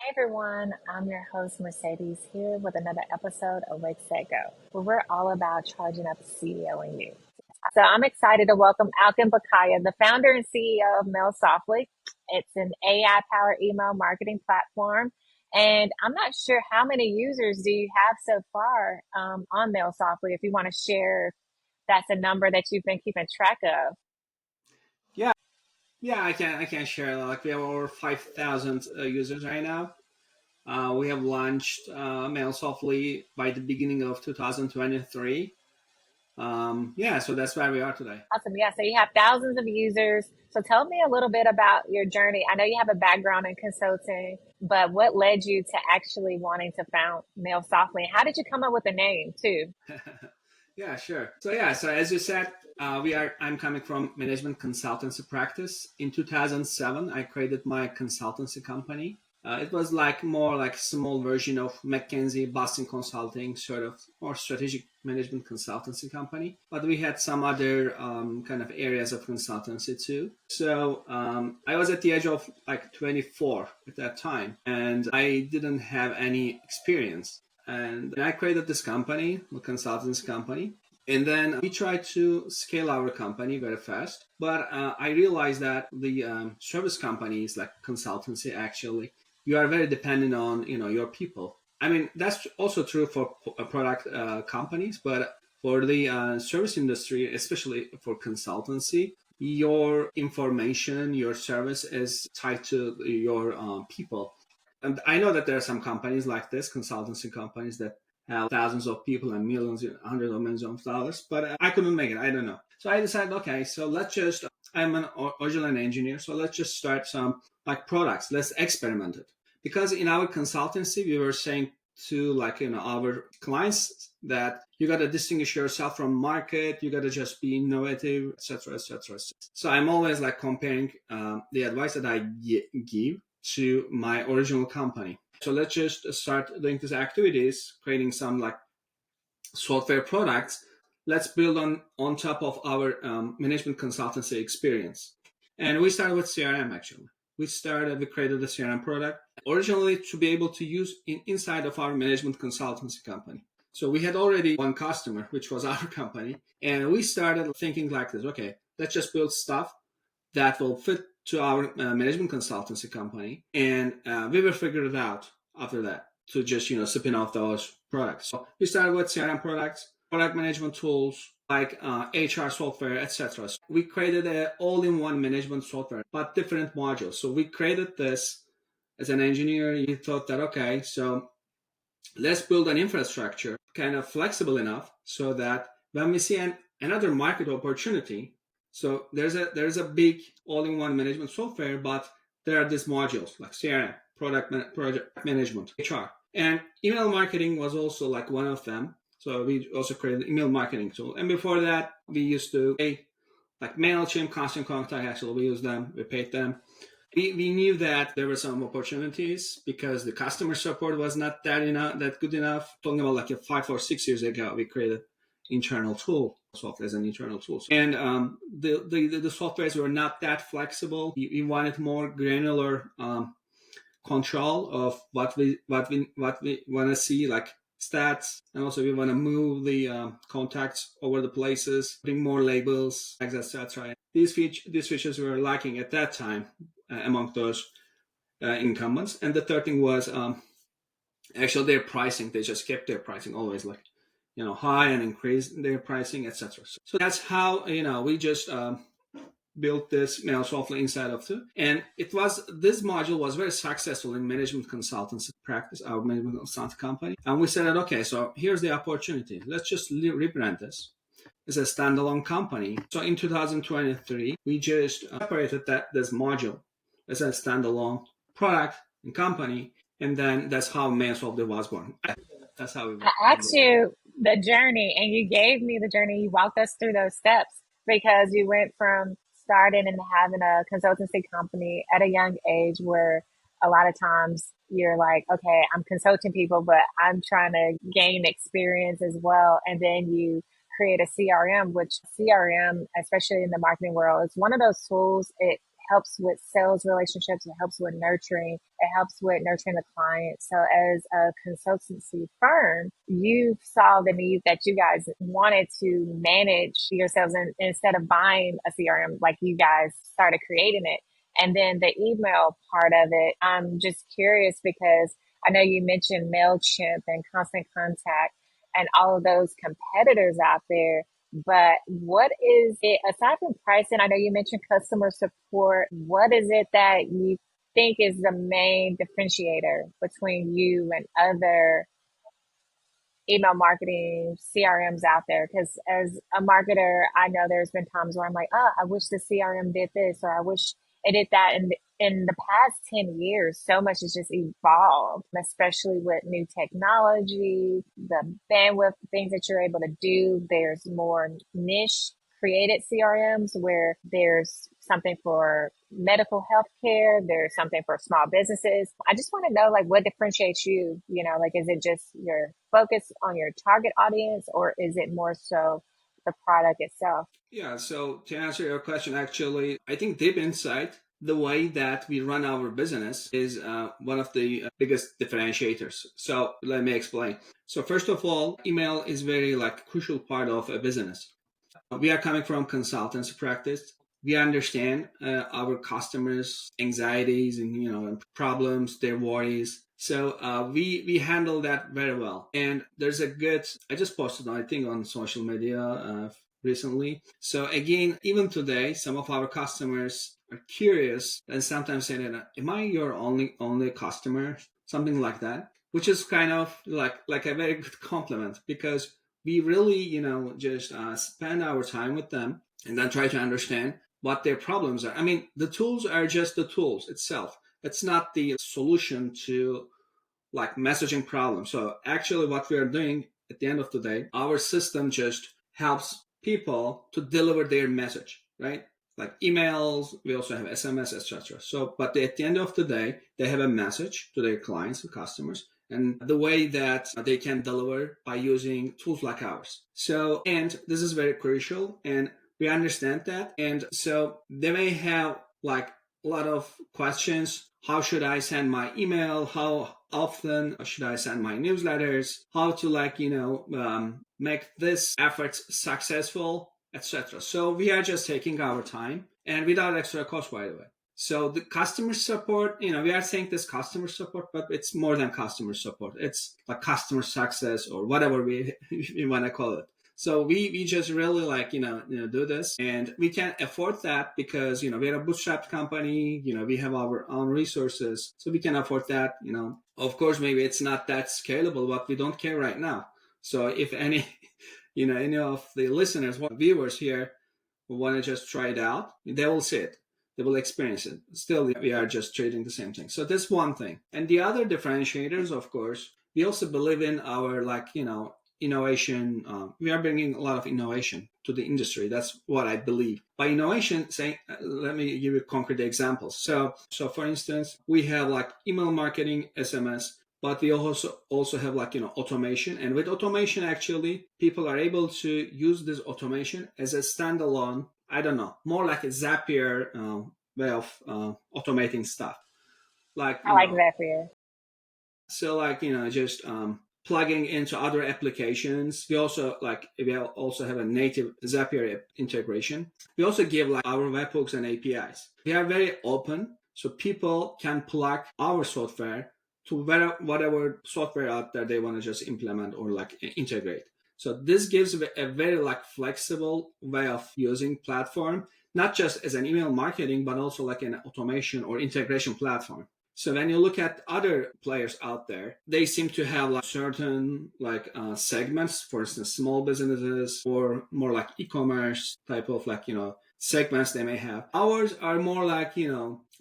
Hey everyone, I'm your host Mercedes here with another episode of Wake Set Go, where we're all about charging up the CEO in you. So I'm excited to welcome Alkan Balkaya, the founder and CEO of Mailsoftly. It's an AI-powered email marketing platform, and I'm not sure how many users do you have so far on Mailsoftly. If you want to share, that's a number that you've been keeping track of. Yeah, yeah, I can share. Like we have over 5,000 users right now. We have launched Mailsoftly by the beginning of 2023. Yeah, so that's where we are today. Awesome. Yeah. So you have thousands of users. So tell me a little bit about your journey. I know you have a background in consulting, but what led you to actually wanting to found Mail Softly? How did you come up with the name too? Yeah, sure. So as you said, I'm coming from management consultancy practice. In 2007, I created my consultancy company. It was like more like a small version of McKinsey, Boston Consulting, sort of more strategic management consultancy company. But we had some other kind of areas of consultancy too. So I was at the age of like 24 at that time, and I didn't have any experience. And I created this company, a consultants company. And then we tried to scale our company very fast. But I realized that the service companies, like consultancy, actually, you are very dependent on your people. I mean, that's also true for product companies, but for the service industry, especially for consultancy, your information, your service is tied to your people. And I know that there are some companies like this, consultancy companies that have thousands of people and millions, hundreds of millions of dollars, but I couldn't make it. I don't know. So I decided, okay, so I'm an original engineer, so let's just start some like products. Let's experiment it. Because in our consultancy, we were saying to our clients that you got to distinguish yourself from market, you got to just be innovative, etc., etc. So I'm always like comparing the advice that I give to my original company. So let's just start doing these activities, creating some like software products. Let's build on top of our management consultancy experience. And we started with CRM actually. We created a CRM product originally to be able to use inside of our management consultancy company. So we had already one customer, which was our company. And we started thinking like this, okay, let's just build stuff that will fit to our management consultancy company, and we will figure it out after that to just spin off those products. So we started with CRM products, product management tools like HR software, etc. So we created an all-in-one management software, but different modules. So we created this as an engineer. You thought that okay, so let's build an infrastructure kind of flexible enough so that when we see another market opportunity, so there's a big all-in-one management software, but there are these modules like CRM, project management, HR, and email marketing was also like one of them. So we also created an email marketing tool, and before that we used to pay like Mailchimp, Constant Contact. Actually, we used them, we paid them. We knew that there were some opportunities because the customer support was not that good enough. Talking about like 5 or 6 years ago, we created internal tool software as an internal tool, and the softwares were not that flexible. We wanted more granular control of what we want to see, like stats, and also we want to move the contacts over the places, putting more labels, etc. These features were lacking at that time among those incumbents. And the third thing was actually their pricing. They just kept their pricing always like high and increased their pricing, etc. So that's how we just built this mail software inside of it. And this module was very successful in management consultancy practice, our management consulting company. And we said that okay, so here's the opportunity. Let's just rebrand this as a standalone company. So in 2023, we just separated this module as a standalone product and company, and then that's how Mailsoftly was born. That's how we. I asked you the journey and you gave me the journey. You walked us through those steps because you went from starting and having a consultancy company at a young age where a lot of times you're like, okay, I'm consulting people, but I'm trying to gain experience as well. And then you create a CRM, which CRM, especially in the marketing world, is one of those tools. It helps with sales relationships. It helps with nurturing. It helps with nurturing the client. So as a consultancy firm, you saw the need that you guys wanted to manage yourselves, and instead of buying a CRM, like you guys started creating it. And then the email part of it, I'm just curious because I know you mentioned MailChimp and Constant Contact and all of those competitors out there. But what is it, aside from pricing? I know you mentioned customer support. What is it that you think is the main differentiator between you and other email marketing CRMs out there? Because as a marketer, I know there's been times where I'm like, oh, I wish the CRM did this, or I wish it did that. And in the past 10 years, so much has just evolved, especially with new technology, the bandwidth, things that you're able to do. There's more niche created CRMs where there's something for medical health care, there's something for small businesses. I just want to know, like, what differentiates you, like, is it just your focus on your target audience, or is it more so the product itself? Yeah, so to answer your question, actually, I think deep inside, the way that we run our business is one of the biggest differentiators. So let me explain. So first of all, email is very like crucial part of a business. We are coming from consultancy practice. We understand our customers' anxieties and and problems, their worries. So we handle that very well. And there's a good. I just posted, I think, on social media recently. So again, even today, some of our customers are curious and sometimes say that, "Am I your only customer?" Something like that, which is kind of like a very good compliment because we really, just spend our time with them and then try to understand what their problems are. I mean, the tools are just the tools itself. It's not the solution to like messaging problems. So actually what we are doing at the end of the day, our system just helps people to deliver their message, right? Like emails, we also have SMS, etc. So, but at the end of the day, they have a message to their clients and customers, and the way that they can deliver by using tools like ours. So, and this is very crucial, and we understand that. And so they may have like a lot of questions. How should I send my email? How often should I send my newsletters? How to make this effort successful, etc. So we are just taking our time and without extra cost, by the way. So the customer support, we are saying this customer support, but it's more than customer support. It's like customer success or whatever we want to call it. So we just really do this, and we can afford that because we're a bootstrapped company. We have our own resources, so we can afford that. Of course, maybe it's not that scalable, but we don't care right now. So if any any of the listeners, viewers here, who want to just try it out, they will see it. They will experience it. Still, we are just trading the same thing. So that's one thing. And the other differentiators, of course, we also believe in our innovation. We are bringing a lot of innovation to the industry. That's what I believe. By innovation, let me give you concrete examples. So for instance, we have like email marketing, SMS, but we also have automation. And with automation, actually, people are able to use this automation as a standalone, I don't know, more like a Zapier way of automating stuff. I like Zapier. So just plugging into other applications. We also have a native Zapier integration. We also give our webhooks and APIs. We are very open, so people can plug our software to whatever software out there they want to just implement or integrate. So this gives a very flexible way of using platform, not just as an email marketing, but also an automation or integration platform. So when you look at other players out there, they seem to have certain segments, for instance, small businesses or more e-commerce type of segments they may have. Ours are more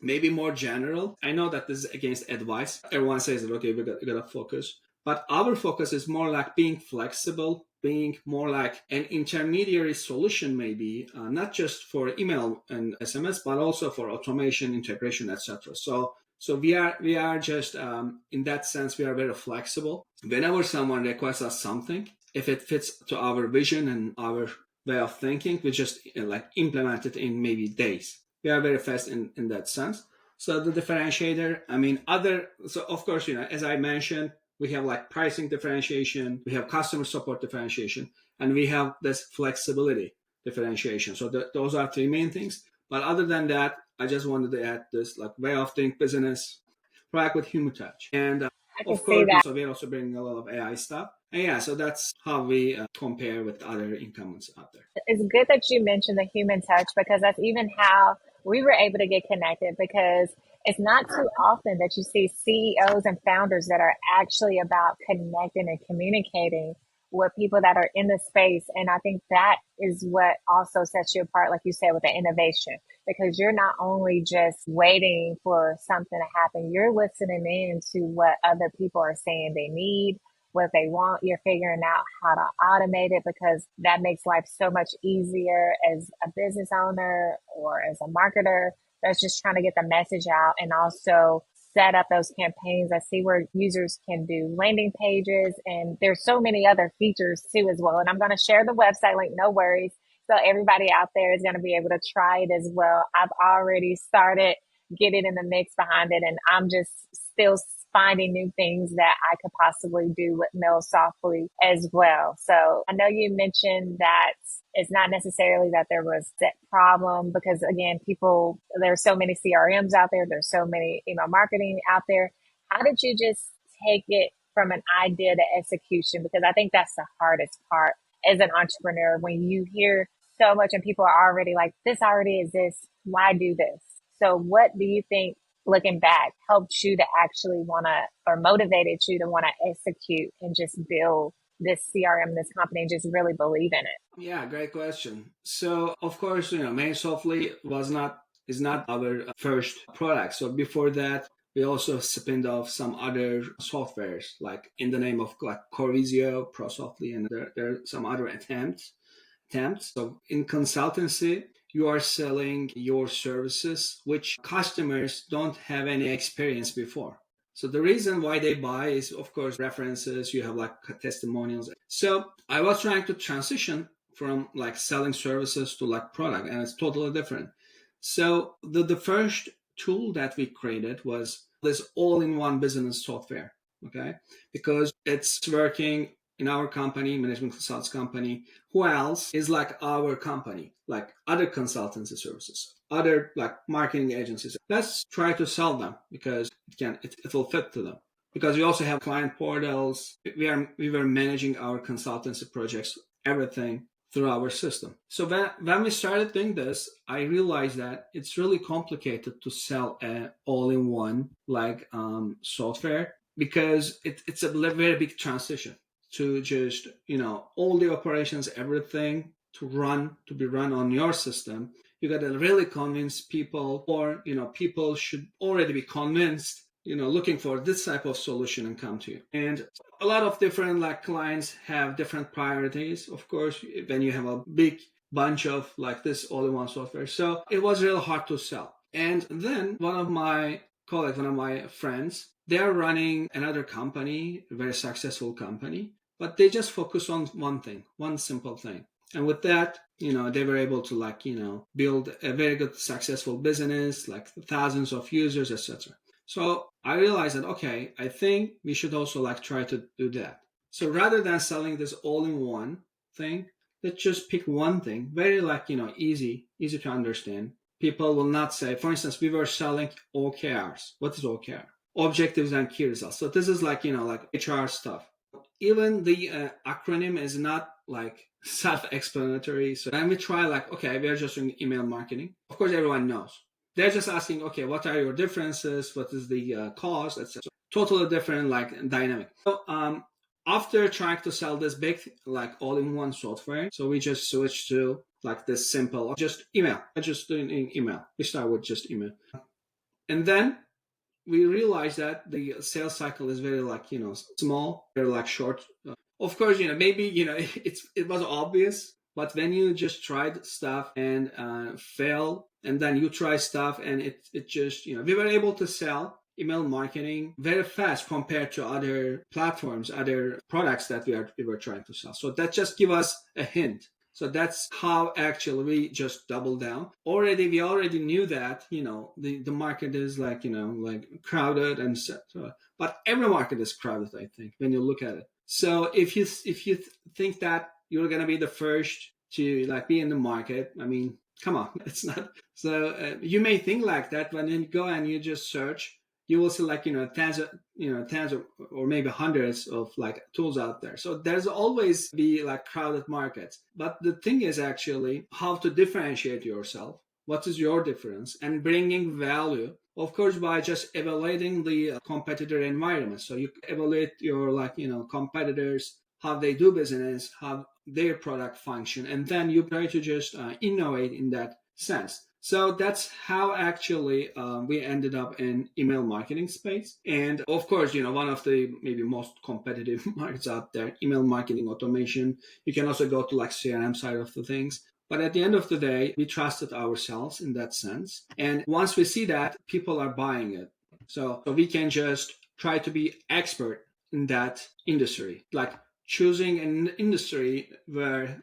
maybe more general. I know that this is against advice. Everyone says that, okay, we got to focus. But our focus is more being flexible, being more like an intermediary solution, maybe not just for email and SMS, but also for automation, integration, etc. So we are just in that sense, we are very flexible. Whenever someone requests us something, if it fits to our vision and our way of thinking, we just implement it in maybe days. We are very fast in that sense. So the differentiator, so of course, as I mentioned, we have like pricing differentiation, we have customer support differentiation, and we have this flexibility differentiation. So those are three main things. But other than that, I just wanted to add this like way of doing business, product with human touch. And I can of see course, that. so we're also bringing a lot of AI stuff. And yeah, so that's how we compare with other incumbents out there. It's good that you mentioned the human touch because that's even how we were able to get connected because it's not too often that you see CEOs and founders that are actually about connecting and communicating with people that are in the space. And I think that is what also sets you apart, like you said, with the innovation, because you're not only just waiting for something to happen, you're listening in to what other people are saying they need, what they want. You're figuring out how to automate it because that makes life so much easier as a business owner or as a marketer that's just trying to get the message out and also set up those campaigns. I see where users can do landing pages and there's so many other features too as well. And I'm going to share the website link, no worries. So everybody out there is going to be able to try it as well. I've already started getting in the mix behind it and I'm just still finding new things that I could possibly do with Mailsoftly as well. So I know you mentioned that it's not necessarily that there was that problem because again, there's so many CRMs out there. There's so many email marketing out there. How did you just take it from an idea to execution? Because I think that's the hardest part as an entrepreneur when you hear so much and people are already like, this already exists. Why do this? So what do you think looking back helped you to actually want to or motivated you to want to execute and just build this CRM, this company, and just really believe in it? Yeah, great question. So of course, Mailsoftly is not our first product. So before that, we also spinned off some other softwares, like in the name of like Corvisio, ProSoftly, and there are some other attempts. So in consultancy, you are selling your services, which customers don't have any experience before. So the reason why they buy is, of course, references, you have like testimonials. So I was trying to transition from like selling services to like product, and it's totally different. So the first tool that we created was this all-in-one business software, okay? Because it's working in our company, management consults company. Who else is like our company, like other consultancy services, other like marketing agencies? Let's try to sell them because it will fit to them. Because we also have client portals. We were managing our consultancy projects, everything through our system. So when we started doing this, I realized that it's really complicated to sell an all-in-one like software because it's a very big transition to just all the operations, everything to be run on your system. You got to really convince people, or people should already be convinced, looking for this type of solution and come to you. And a lot of different like clients have different priorities, of course, when you have a big bunch of like this all-in-one software. So it was really hard to sell. And then one of my friends, they're running another company, a very successful company, but they just focus on one thing, one simple thing. And with that, they were able to build a very good, successful business, like thousands of users, etc. So I realized that, okay, I think we should also try to do that. So rather than selling this all-in-one thing, let's just pick one thing, very easy to understand. People will not say, for instance, we were selling OKRs. What is OKR? Objectives and key results. So this is like HR stuff. Even the acronym is not self-explanatory. So when we try okay, we are just doing email marketing. Of course, everyone knows. They're just asking, okay, what are your differences? What is the cost, etc. Totally different dynamic. So after trying to sell this big all-in-one software, so we just switched to this simple, just email. Just doing email. We start with just email, and then we realized that the sales cycle is very small, very short. Of course, maybe it was obvious, but when you just tried stuff and fail, and then you try stuff and it just we were able to sell email marketing very fast compared to other platforms, other products that we were trying to sell. So that just give us a hint. So that's how actually we just double down. We already knew that, the market is like, like crowded and so, but every market is crowded, I think, when you look at it. So if you think that you're going to be the first to like be in the market, I mean, come on, it's not. So you may think like that when you go and you just search, you will see like, tens of, or maybe hundreds of like tools out there. So there's always be like crowded markets. But the thing is actually how to differentiate yourself. What is your difference and bringing value? Of course, by just evaluating the competitor environment. So you evaluate your like, competitors, how they do business, how their product function, and then you try to just innovate in that sense. So that's how actually we ended up in email marketing space. And of course, one of the maybe most competitive markets out there, email marketing automation. You can also go to like CRM side of the things. But at the end of the day, we trusted ourselves in that sense. And once we see that, people are buying it. So we can just try to be expert in that industry. Like choosing an industry where,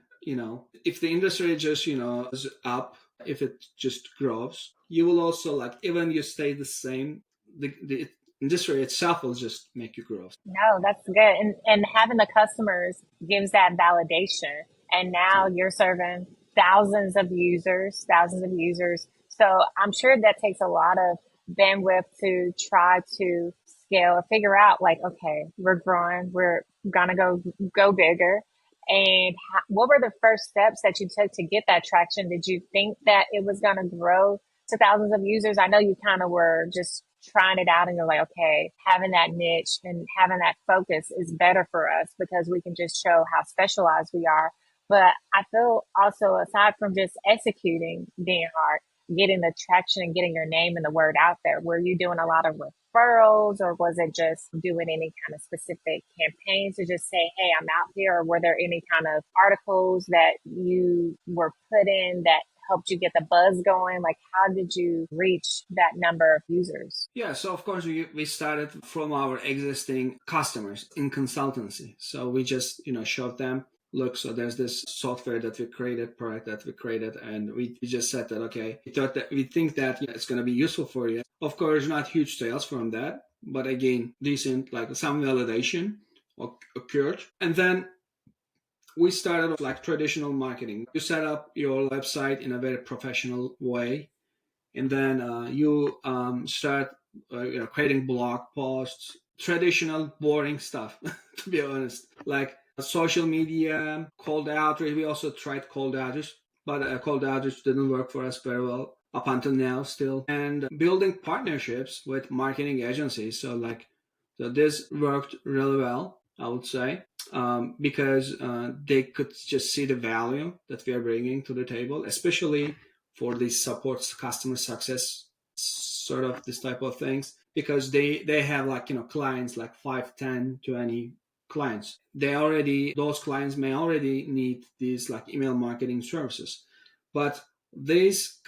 if the industry just, is up, if it just grows, you will also like, even you stay the same, the industry itself will just make you grow. No, that's good. And having the customers gives that validation. And now you're serving thousands of users. So I'm sure that takes a lot of bandwidth to try to scale or figure out like, okay, we're growing, we're gonna go bigger. And what were the first steps that you took to get that traction? Did you think that it was gonna grow to thousands of users? I know you kind of were just trying it out and you're like, okay, having that niche and having that focus is better for us because we can just show how specialized we are. But I feel also, aside from just executing being hard, getting the traction and getting your name and the word out there, were you doing a lot of referrals or was it just doing any kind of specific campaigns to just say, hey, I'm out here? Or were there any kind of articles that you were put in that helped you get the buzz going? Like, how did you reach that number of users? Yeah, so of course we started from our existing customers in consultancy. So we just, showed them, look, so there's this software that we created, product that we created, and we just said that, okay, we think that it's going to be useful for you. Of course, not huge sales from that, but again, decent, like some validation occurred. And then we started like traditional marketing. You set up your website in a very professional way, and then you start creating blog posts, traditional boring stuff, to be honest, like social media, cold outreach. We also tried cold outreach, but cold outreach didn't work for us very well up until now still. And building partnerships with marketing agencies. So this worked really well, I would say, because they could just see the value that we are bringing to the table, especially for these supports, customer success, sort of this type of things, because they have like, clients like 5, 10, 20 clients. Those clients may already need these like email marketing services, but these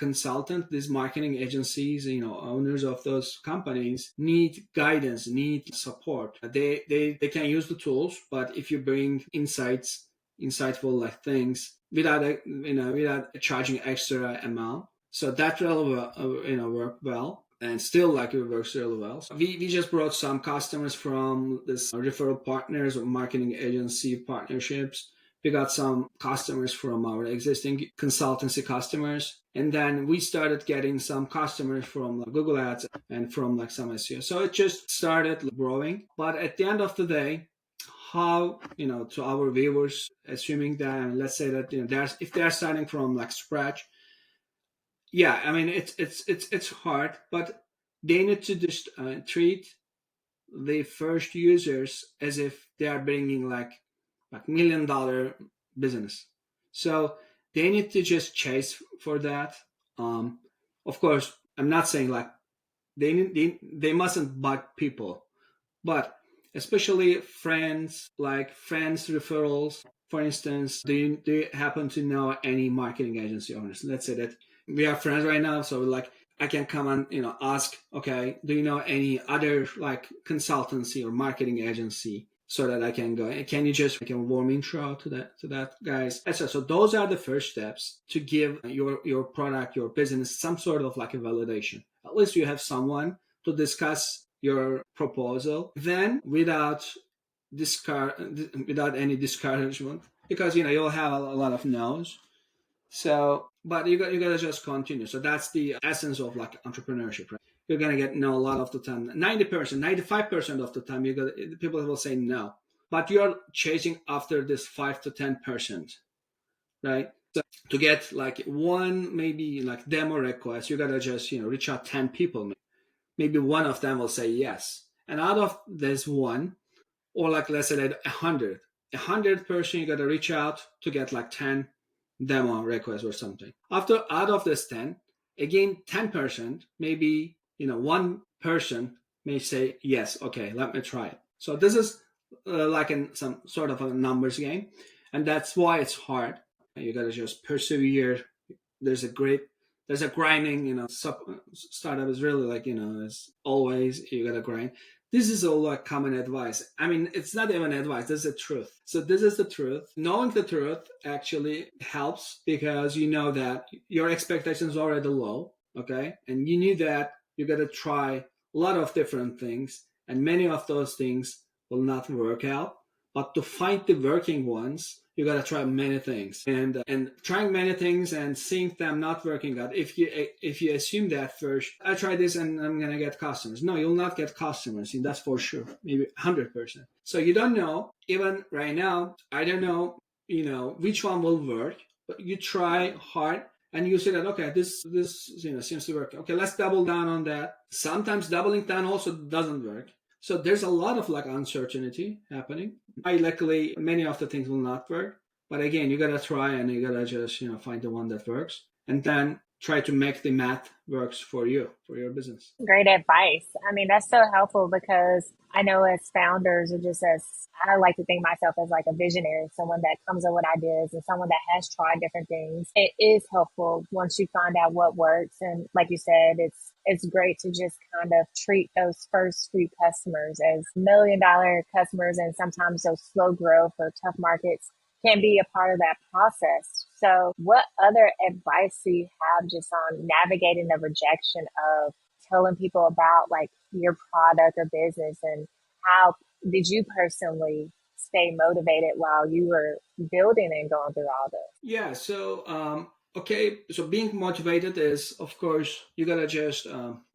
marketing agencies, owners of those companies need guidance, need support. They can use the tools, but if you bring insightful like things without charging extra amount, so that really work well. And still like it works really well. So we just brought some customers from this referral partners or marketing agency partnerships. We got some customers from our existing consultancy customers. And then we started getting some customers from like Google Ads and from like some SEO. So it just started growing. But at the end of the day, how, to our viewers, assuming that, let's say that, if they're starting from like scratch, yeah, I mean, it's hard, but they need to just treat the first users as if they are bringing like $1 million business. So they need to just chase for that. Of course, I'm not saying like they mustn't bug people, but especially friends referrals. For instance, do you happen to know any marketing agency owners? Let's say that we are friends right now, so like I can come and ask, okay, do you know any other like consultancy or marketing agency? so that I can go. Can you just make a warm intro to that guys? So those are the first steps to give your product, your business, some sort of like a validation. At least you have someone to discuss your proposal. Then without any discouragement, because you'll have a lot of no's. So, but you gotta just continue. So that's the essence of like entrepreneurship, right? You're gonna get no a lot of the time. 90%, 95% of the time, people will say no. But you're chasing after this 5 to 10%, right? So to get like one maybe like demo request, you gotta just reach out 10 people. Maybe one of them will say yes, and out of this one, or like let's say that 100 person, you gotta reach out to get like 10 demo requests or something. After out of this 10, again 10%, maybe one person may say yes, okay, let me try it. So this is like in some sort of a numbers game, and that's why it's hard. You gotta just persevere. There's a grinding. Startup is really like as always you gotta grind. This is all like common advice. I mean, it's not even advice, this is the truth. So this is the truth. Knowing the truth actually helps, because you know that your expectations are already low, okay? And you knew that you got to try a lot of different things, and many of those things will not work out. But to find the working ones, you got to try many things, and trying many things and seeing them not working out. If you assume that first, I try this and I'm gonna get customers. No, you'll not get customers, and that's for sure. Maybe 100%. So you don't know. Even right now, I don't know. Which one will work, but you try hard. And you say that, okay, this seems to work. Okay, let's double down on that. Sometimes doubling down also doesn't work. So there's a lot of like uncertainty happening. Luckily, many of the things will not work. But again, you gotta try, and you gotta just find the one that works, and then try to make the math works for you, for your business. Great advice. I mean, that's so helpful, because I know as founders, or just as I like to think myself as like a visionary, someone that comes up with ideas and someone that has tried different things. It is helpful once you find out what works. And like you said, it's great to just kind of treat those first few customers as $1 million customers, and sometimes those slow growth or tough markets can be a part of that process. So what other advice do you have just on navigating the rejection of telling people about like your product or business, and how did you personally stay motivated while you were building and going through all this? Yeah. So okay. So being motivated is, of course, you gotta just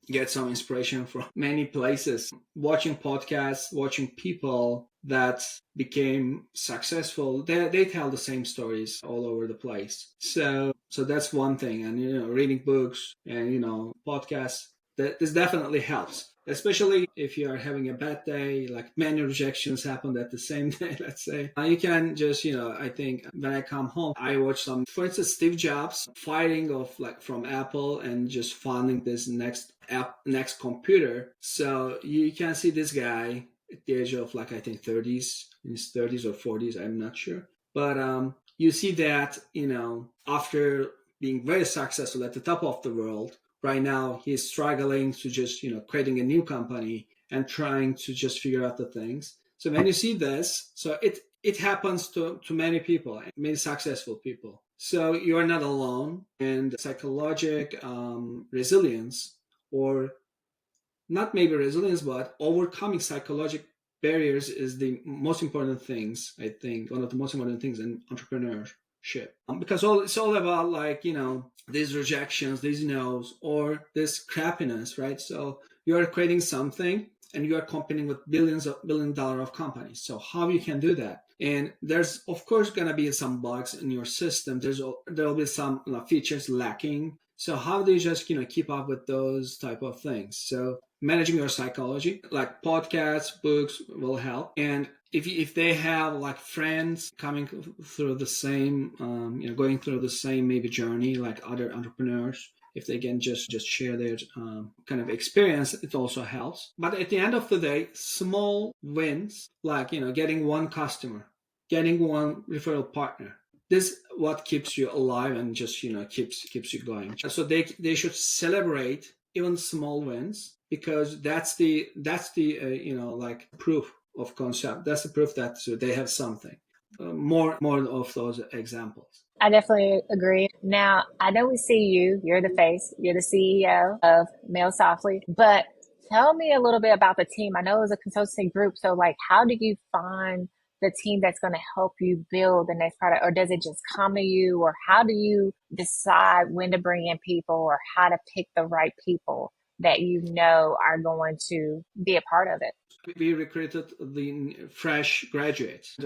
get some inspiration from many places. Watching podcasts, watching people that became successful, they tell the same stories all over the place. So that's one thing. And reading books and podcasts, this definitely helps, especially if you are having a bad day, like many rejections happened at the same day, let's say. You can just I think when I come home, I watch some, for instance, Steve Jobs fighting of like from Apple and just funding this next computer. So you can see this guy at the age of like I think 30s, in his 30s or 40s, I'm not sure. But you see that after being very successful at the top of the world, right now he's struggling to just creating a new company and trying to just figure out the things. So when you see this, so it happens to many people, many successful people. So you are not alone, and psychological resilience, or not maybe resilience, but overcoming psychological barriers is the most important things, I think, one of the most important things in entrepreneurship. Because it's all about like, these rejections, these no's, or this crappiness, right? So you are creating something and you are competing with billion-dollar of companies. So how you can do that? And there's of course going to be some bugs in your system. There'll be some features lacking. So how do you just keep up with those type of things? So managing your psychology, like podcasts, books will help. And if they have like friends coming through the same, going through the same maybe journey like other entrepreneurs, if they can just share their kind of experience, it also helps. But at the end of the day, small wins, like getting one customer, getting one referral partner, this is what keeps you alive and just keeps you going. So they should celebrate even small wins, because that's the like proof of concept. That's the proof that so they have something. More of those examples. I definitely agree. Now, I know we see you, you're the face, you're the CEO of Mailsoftly, but tell me a little bit about the team. I know it was a consulting group. So like, how do you find the team that's going to help you build the next product? Or does it just come to you? Or how do you decide when to bring in people or how to pick the right people that you know are going to be a part of it? We recruited the fresh graduates.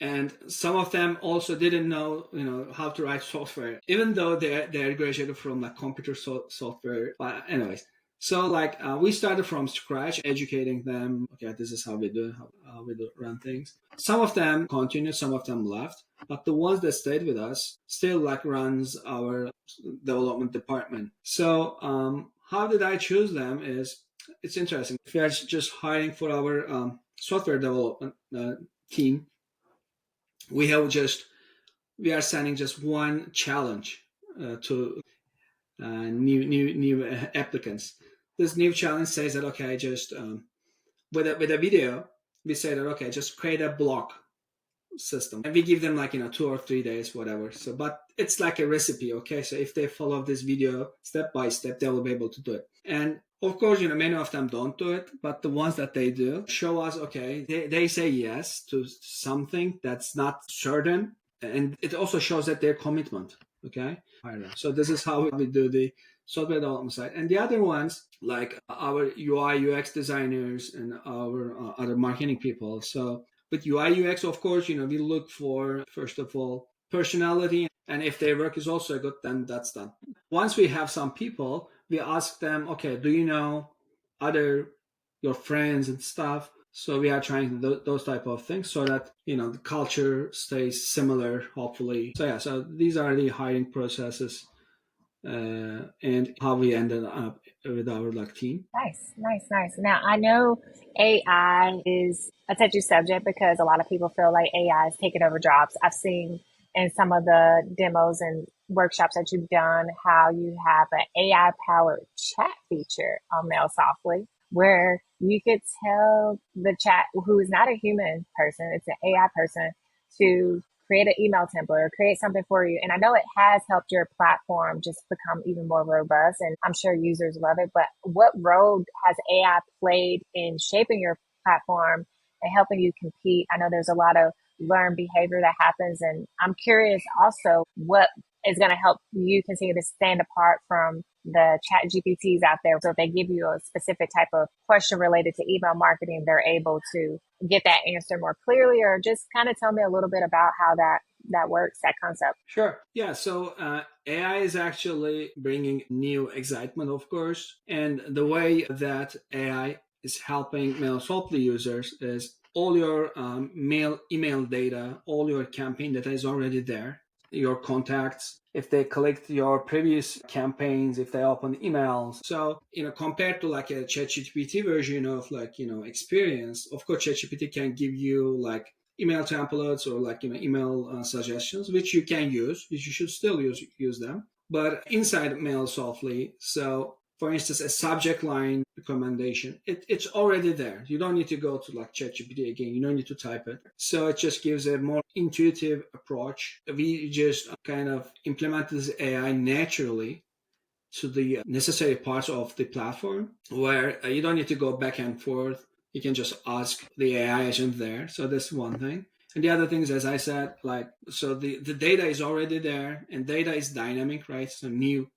And some of them also didn't know, how to write software, even though they're graduated from like computer software. But anyways, so like we started from scratch, educating them. Okay, this is how we do run things. Some of them continued, some of them left, but the ones that stayed with us still like runs our development department. So how did I choose them? It's interesting. If we are just hiring for our software development team, we are sending just one challenge to new applicants. This new challenge says that okay, just with a video, we say that okay, just create a block system, and we give them like 2 or 3 days, whatever. So, but it's like a recipe, okay? So if they follow this video step by step, they will be able to do it. And of course, many of them don't do it, but the ones that they do show us, okay, they say yes to something that's not certain. And it also shows that their commitment, okay? So this is how we do the software development side. And the other ones, like our UI, UX designers and our other marketing people. So with UI, UX, of course, we look for, first of all, personality. And if their work is also good, then that's done. Once we have some people, we ask them, okay, do you know your friends and stuff? So we are trying those type of things so that, the culture stays similar, hopefully. So yeah, so these are the hiring processes and how we ended up with our team. Nice, nice, nice. Now, I know AI is a touchy subject because a lot of people feel like AI is taking over jobs. I've seen in some of the demos and workshops that you've done how you have an AI powered chat feature on Mailsoftly where you could tell the chat, who is not a human person, it's an AI person, to create an email template or create something for you. And I know it has helped your platform just become even more robust, and I'm sure users love it. But what role has AI played in shaping your platform and helping you compete? I know there's a lot of learned behavior that happens, and I'm curious also what is going to help you continue to stand apart from the chat GPTs out there. So if they give you a specific type of question related to email marketing, they're able to get that answer more clearly, or just kind of tell me a little bit about how that works, that concept. Sure. Yeah. So AI is actually bringing new excitement, of course. And the way that AI is helping Mailsoftly users is all your email data, all your campaign data is already there. Your contacts, if they collect your previous campaigns, if they open emails. So, compared to like a ChatGPT version of experience, of course, ChatGPT can give you like email templates or like email suggestions, which you can use, which you should still use them. But inside Mailsoftly, so for instance, a subject line recommendation, it's already there. You don't need to go to like ChatGPT again. You don't need to type it. So it just gives a more intuitive approach. We just kind of implement this AI naturally to the necessary parts of the platform where you don't need to go back and forth. You can just ask the AI agent there. So that's one thing. And the other thing is, as I said, so the data is already there, and data is dynamic, right? So new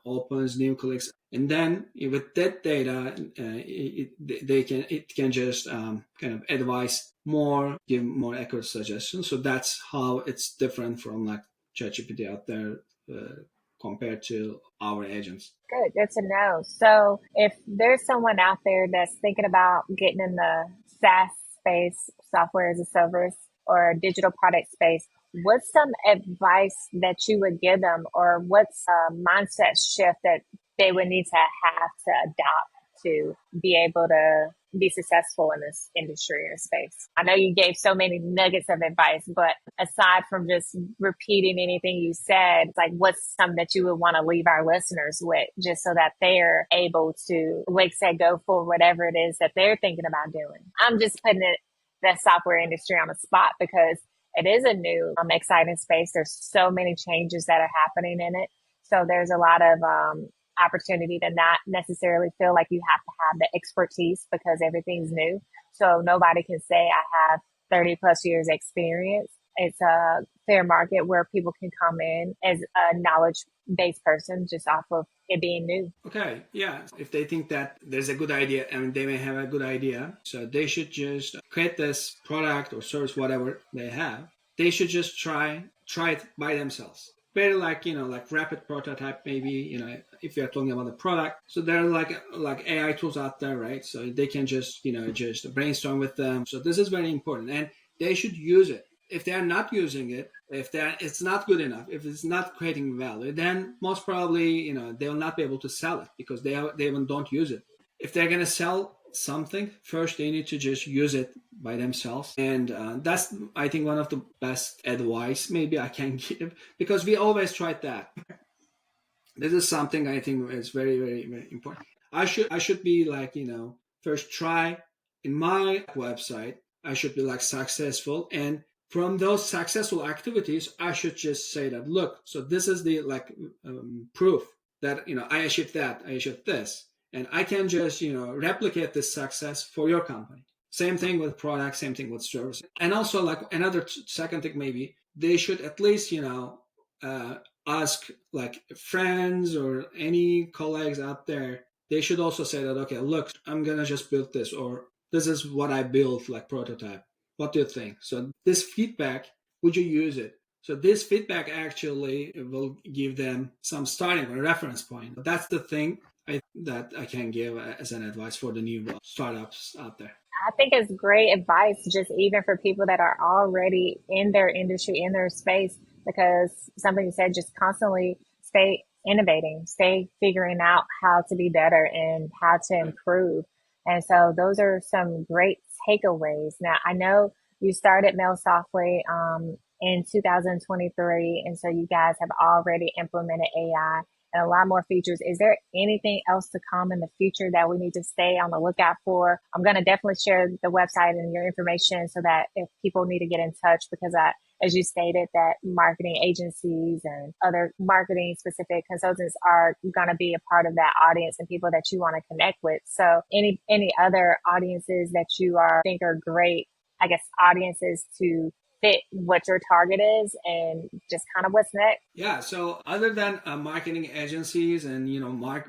opens, new clicks, and then with that data, it can just kind of advise more, give more accurate suggestions. So that's how it's different from like ChatGPT out there compared to our agents. Good to know. So if there's someone out there that's thinking about getting in the SaaS space, software as a service, or digital product space, what's some advice that you would give them, or what's a mindset shift that they would need to have to adopt to be able to be successful in this industry or space? I know you gave so many nuggets of advice, but aside from just repeating anything you said, like what's something that you would want to leave our listeners with just so that they're able to wake, set, go for whatever it is that they're thinking about doing? I'm just putting the software industry on the spot because it is a new, exciting space. There's so many changes that are happening in it. So there's a lot of opportunity to not necessarily feel like you have to have the expertise because everything's new. So nobody can say I have 30 plus years experience. It's a fair market where people can come in as a knowledge based person just off of it being new. Okay, yeah. If they think that there's a good idea, I mean, they may have a good idea, so they should just create this product or service, whatever they have. They should just try it by themselves. Very like, like rapid prototype, maybe, if you're talking about the product. So there are like AI tools out there, right? So they can just, just brainstorm with them. So this is very important and they should use it. If they are not using it, if it's not good enough, if it's not creating value, then most probably, they will not be able to sell it because they even don't use it. If they're going to sell something, first they need to just use it by themselves. And that's, I think, one of the best advice maybe I can give because we always tried that. This is something I think is very, very, very important. I should be like, first try in my website, I should be like successful. And from those successful activities, I should just say that, look, so this is the proof that, I achieved that, I achieved this. And I can just, replicate this success for your company. Same thing with products, same thing with service. And also like another second thing, maybe they should at least, ask like friends or any colleagues out there. They should also say that, okay, look, I'm going to just build this, or this is what I built, like prototype. What do you think? So this feedback, would you use it? So this feedback actually will give them some starting or reference point. That's the thing that I can give as an advice for the new startups out there. I think it's great advice, just even for people that are already in their industry, in their space, because something you said, just constantly stay innovating, stay figuring out how to be better and how to improve. And so those are some great takeaways. Now, I know you started Mailsoftly in 2023, and so you guys have already implemented AI and a lot more features. Is there anything else to come in the future that we need to stay on the lookout for? I'm going to definitely share the website and your information so that if people need to get in touch, because as you stated, that marketing agencies and other marketing specific consultants are going to be a part of that audience and people that you want to connect with. So any other audiences that you think are great, I guess, audiences to fit what your target is and just kind of what's next? Yeah, so other than marketing agencies and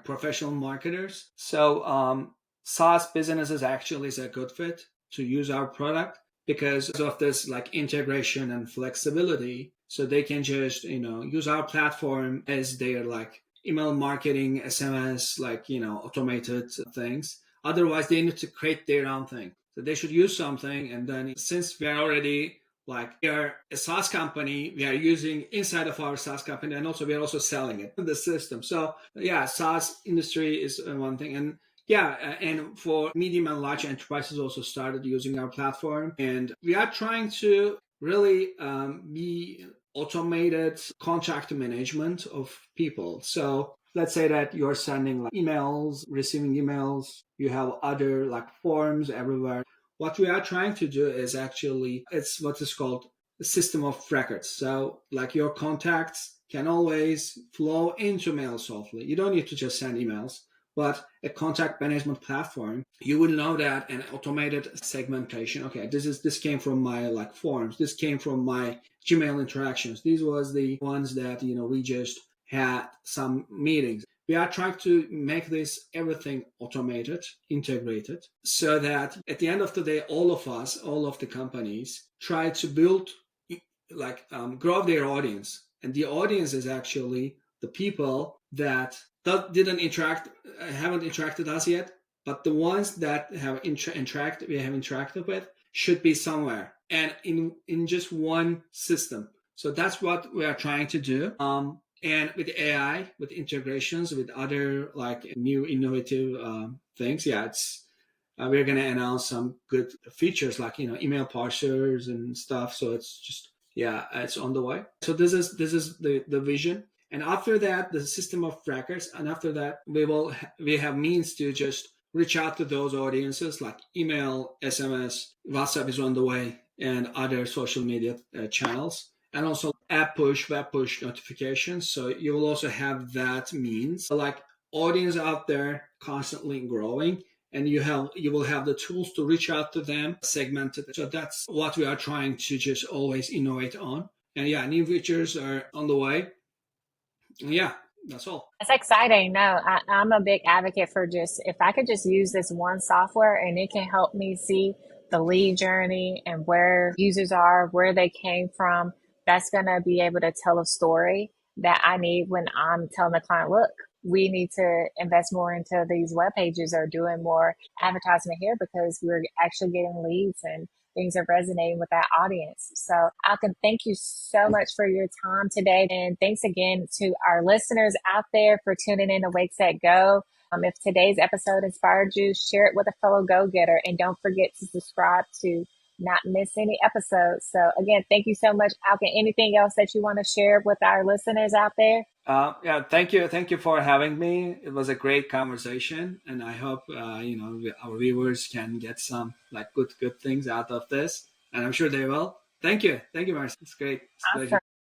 professional marketers, so SaaS businesses actually is a good fit to use our product because of this like integration and flexibility. So they can just use our platform as their like email marketing, SMS, like automated things. Otherwise, they need to create their own thing. So they should use something, and then since we are already like we are a SaaS company, we are using inside of our SaaS company, and also we are also selling it in the system. So yeah, SaaS industry is one thing, and yeah, and for medium and large enterprises also started using our platform, and we are trying to really be automated contract management of people. So let's say that you're sending like emails, receiving emails, you have other like forms everywhere. What we are trying to do is actually, it's what is called a system of records. So like your contacts can always flow into Mailsoftly. You don't need to just send emails, but a contact management platform, you will know that an automated segmentation. Okay, this came from my like forms. This came from my Gmail interactions. These was the ones that, we just had some meetings. We are trying to make this everything automated, integrated, so that at the end of the day, all of us, all of the companies try to build, grow their audience. And the audience is actually the people that haven't interacted us yet, but the ones that have interacted with should be somewhere and in just one system. So that's what we are trying to do. And with AI, with integrations with other like new innovative things, yeah, it's we're gonna announce some good features like email parsers and stuff. So it's just yeah, it's on the way. So this is the vision. And after that, the system of trackers, and after that, we have means to just reach out to those audiences like email, SMS, WhatsApp is on the way, and other social media channels, and also app push, web push notifications. So you will also have that means. So like audience out there constantly growing, and you will have the tools to reach out to them segmented. So that's what we are trying to just always innovate on. And yeah, new features are on the way. Yeah, that's all. It's exciting. No, I'm a big advocate for just if I could just use this one software and it can help me see the lead journey and where users are, where they came from, that's going to be able to tell a story that I need when I'm telling the client, look, we need to invest more into these web pages or doing more advertisement here because we're actually getting leads and things are resonating with that audience. So Alkan, thank you so much for your time today. And thanks again to our listeners out there for tuning in to Wake Set Go. If today's episode inspired you, share it with a fellow go-getter. And don't forget to subscribe to not miss any episodes. So again, thank you so much, Alkan. Anything else that you want to share with our listeners out there? Yeah, thank you for having me. It was a great conversation, and I hope our viewers can get some like good things out of this, and I'm sure they will. Thank you, Marcy. It's great. It's a pleasure. Awesome.